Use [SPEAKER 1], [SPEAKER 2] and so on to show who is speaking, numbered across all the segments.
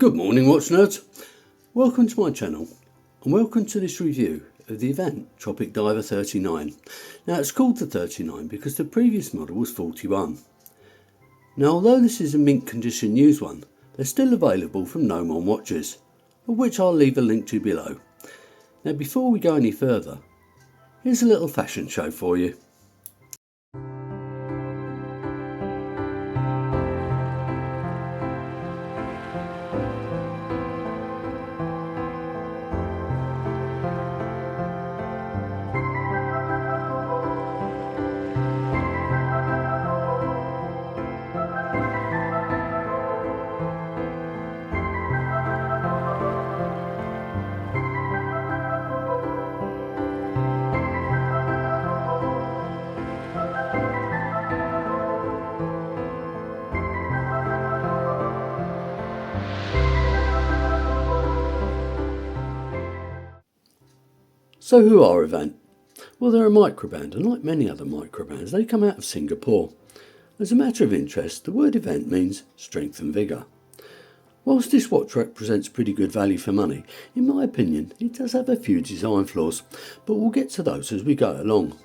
[SPEAKER 1] Good morning, watch nerds. Welcome to my channel and welcome to this review of the Evant Tropic Diver 39. Now it's called the 39 because the previous model was 41. Now although this is a mint condition used one, they're still available from Nomon watches, of which I'll leave a link to below. Now before we go any further, here's a little fashion show for you. So who are Evant? Well, they're a microbrand, and like many other microbrands, they come out of Singapore. As a matter of interest, the word Evant means strength and vigour. Whilst this watch represents pretty good value for money, in my opinion, it does have a few design flaws, but we'll get to those as we go along.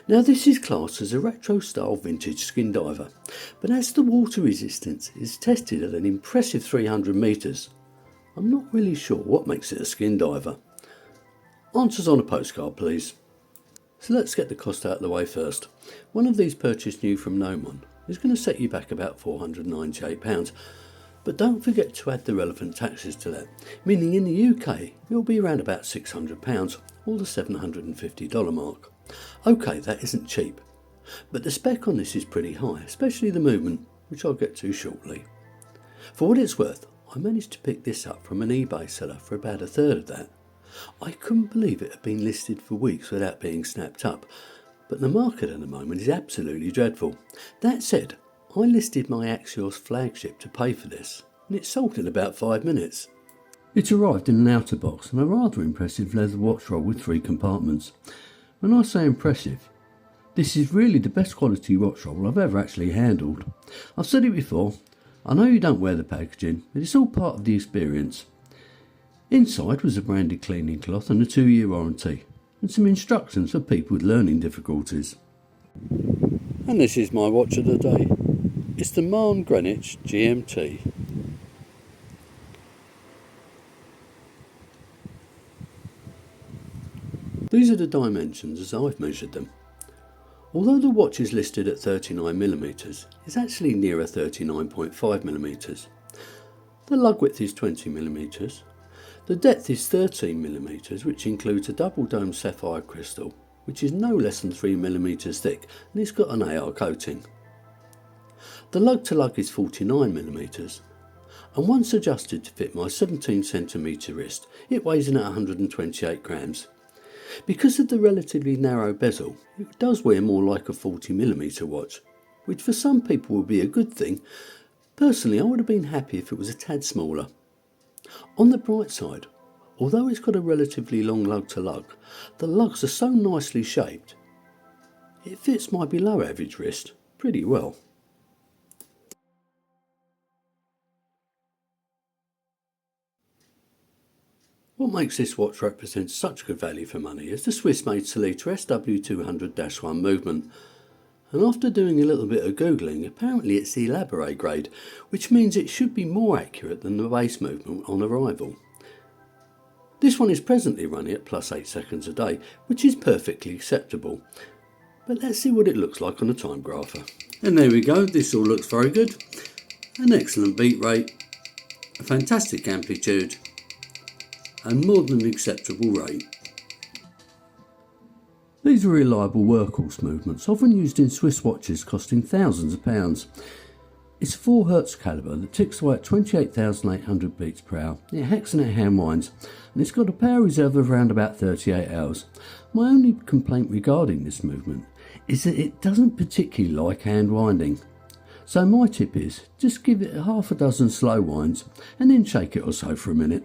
[SPEAKER 1] Now this is classed as a retro style vintage skin diver, but as the water resistance is tested at an impressive 300 metres, I'm not really sure what makes it a skin diver. Answers on a postcard, please. So let's get the cost out of the way first. One of these purchased new from Nomon is going to set you back about £498, but don't forget to add the relevant taxes to that, meaning in the UK it'll be around about £600 or the $750 mark. Okay, that isn't cheap, but the spec on this is pretty high, especially the movement, which I'll get to shortly. For what it's worth, I managed to pick this up from an eBay seller for about a third of that. I couldn't believe it had been listed for weeks without being snapped up, but the market at the moment is absolutely dreadful. That said, I listed my Axios flagship to pay for this, and it sold in about 5 minutes. It arrived in an outer box and a rather impressive leather watch roll with 3 compartments. When I say impressive, this is really the best quality watch roll I've ever actually handled. I've said it before, I know you don't wear the packaging, but it's all part of the experience. Inside was a branded cleaning cloth and a 2-year warranty, and some instructions for people with learning difficulties. And this is my watch of the day. It's the Marne Greenwich GMT. These are the dimensions as I've measured them. Although the watch is listed at 39mm, it's actually nearer 39.5mm. The lug width is 20mm. The depth is 13mm, which includes a double dome sapphire crystal, which is no less than 3mm thick, and it's got an AR coating. The lug to lug is 49mm, and once adjusted to fit my 17cm wrist, it weighs in at 128 grams. Because of the relatively narrow bezel, it does wear more like a 40mm watch, which for some people would be a good thing. Personally, I would have been happy if it was a tad smaller. On the bright side, although it's got a relatively long lug to lug, the lugs are so nicely shaped, it fits my below average wrist pretty well. What makes this watch represent such good value for money is the Swiss-made Sellita SW200-1 movement. And after doing a little bit of googling, apparently it's the elaborate grade, which means it should be more accurate than the base movement on arrival. This one is presently running at +8 seconds a day, which is perfectly acceptable. But let's see what it looks like on a time grapher. And there we go, this all looks very good. An excellent beat rate, a fantastic amplitude, and more than an acceptable rate. These are reliable workhorse movements, often used in Swiss watches costing thousands of pounds. It's a 4Hz calibre that ticks away at 28,800 beats per hour. It hacks and it hand winds, and it's got a power reserve of around about 38 hours. My only complaint regarding this movement is that it doesn't particularly like hand winding. So my tip is, just give it half a dozen slow winds and then shake it or so for a minute.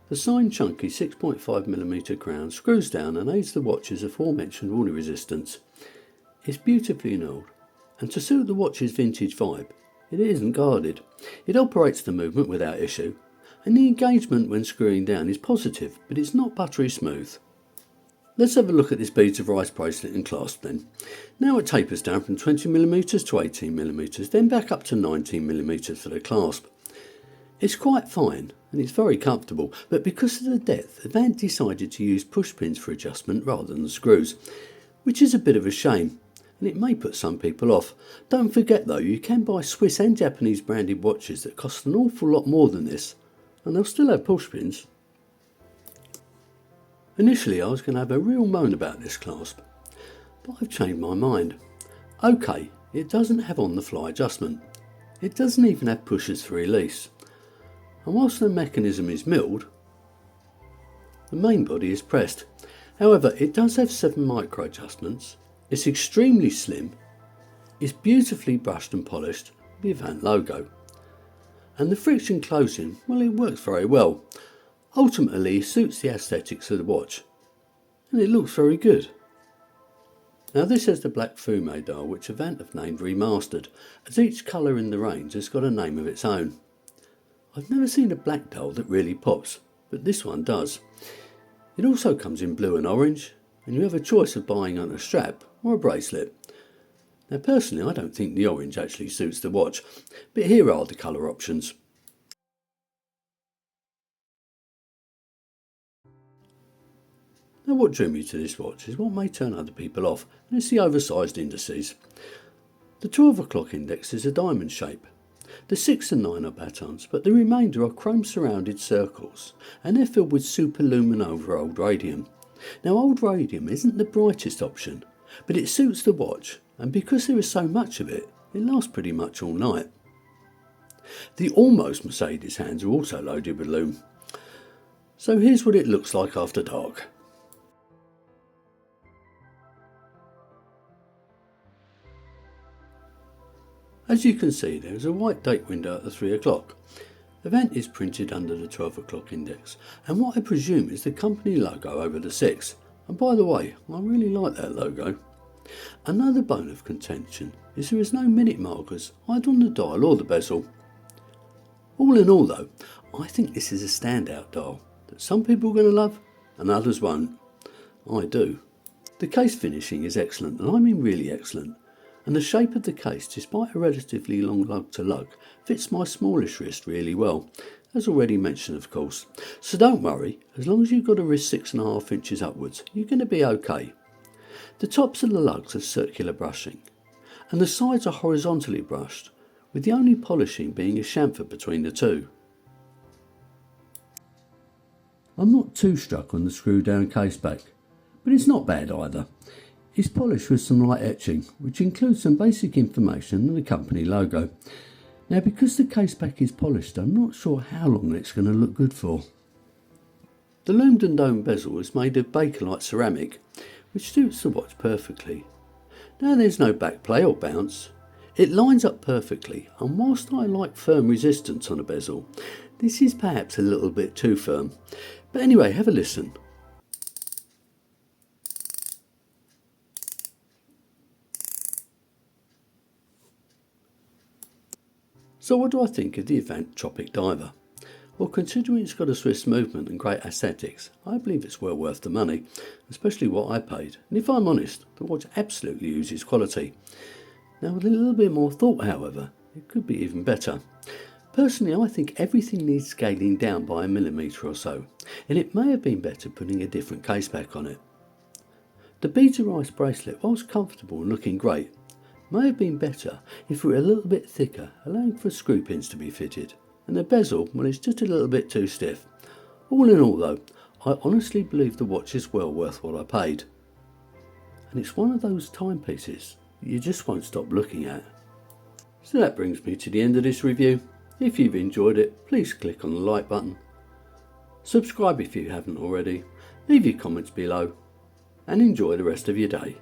[SPEAKER 1] The signed chunky 6.5mm crown screws down and aids the watch's aforementioned water resistance. It's beautifully annealed, and to suit the watch's vintage vibe, It isn't guarded. It operates the movement without issue, and the engagement when screwing down is positive, but it's not buttery smooth. Let's have a look at this beads of rice bracelet and clasp then. Now it tapers down from 20mm to 18mm, then back up to 19mm for the clasp. It's quite fine and it's very comfortable, but because of the depth, Evant decided to use push pins for adjustment rather than screws, which is a bit of a shame, and it may put some people off. Don't forget though, you can buy Swiss and Japanese branded watches that cost an awful lot more than this, and they'll still have push pins. Initially I was going to have a real moan about this clasp, but I've changed my mind. Okay, it doesn't have on the fly adjustment. It doesn't even have pushers for release. And whilst the mechanism is milled, the main body is pressed. However, it does have 7 micro adjustments, it's extremely slim, it's beautifully brushed and polished with the Evant logo. And the friction closing, well, it works very well. Ultimately it suits the aesthetics of the watch, and it looks very good. Now this has the black fume dial which Evant have named Remastered, as each colour in the range has got a name of its own. I've never seen a black dial that really pops, but this one does. It also comes in blue and orange, and you have a choice of buying on a strap or a bracelet. Now personally I don't think the orange actually suits the watch, but here are the colour options. Now what drew me to this watch is what may turn other people off, and it's the oversized indices. The 12 o'clock index is a diamond shape. The 6 and 9 are batons, but the remainder are chrome surrounded circles, and they're filled with superluminova old radium. Now old radium isn't the brightest option, but it suits the watch, and because there is so much of it, it lasts pretty much all night. The almost Mercedes hands are also loaded with lume. So here's what it looks like after dark. As you can see, there is a white date window at the 3 o'clock. Evant is printed under the 12 o'clock index, and what I presume is the company logo over the 6. And by the way, I really like that logo. Another bone of contention is there is no minute markers either on the dial or the bezel. All in all though, I think this is a standout dial that some people are going to love and others won't. I do. The case finishing is excellent, and I mean really excellent. And the shape of the case, despite a relatively long lug to lug, fits my smallish wrist really well, as already mentioned of course. So don't worry, as long as you've got a wrist 6.5 inches upwards, you're going to be okay. The tops of the lugs have circular brushing, and the sides are horizontally brushed, with the only polishing being a chamfer between the two. I'm not too struck on the screw down case back, but it's not bad either. It's polished with some light etching, which includes some basic information and the company logo. Now because the case back is polished, I'm not sure how long it's going to look good for. The loomed and domed bezel is made of Bakelite ceramic, which suits the watch perfectly. Now there's no back play or bounce. It lines up perfectly, and whilst I like firm resistance on a bezel, this is perhaps a little bit too firm. But anyway, have a listen. So what do I think of the Evant Tropic Diver? Well, considering it's got a Swiss movement and great aesthetics, I believe it's well worth the money, especially what I paid. And if I'm honest, the watch absolutely oozes quality. Now with a little bit more thought, however, it could be even better. Personally, I think everything needs scaling down by a millimetre or so, and it may have been better putting a different case back on it. The beads of rice bracelet, whilst comfortable and looking great, may have been better if it were a little bit thicker, allowing for screw pins to be fitted. And the bezel, well, it's just a little bit too stiff. All in all though, I honestly believe the watch is well worth what I paid. And it's one of those timepieces that you just won't stop looking at. So that brings me to the end of this review. If you've enjoyed it, please click on the like button. Subscribe if you haven't already. Leave your comments below and enjoy the rest of your day.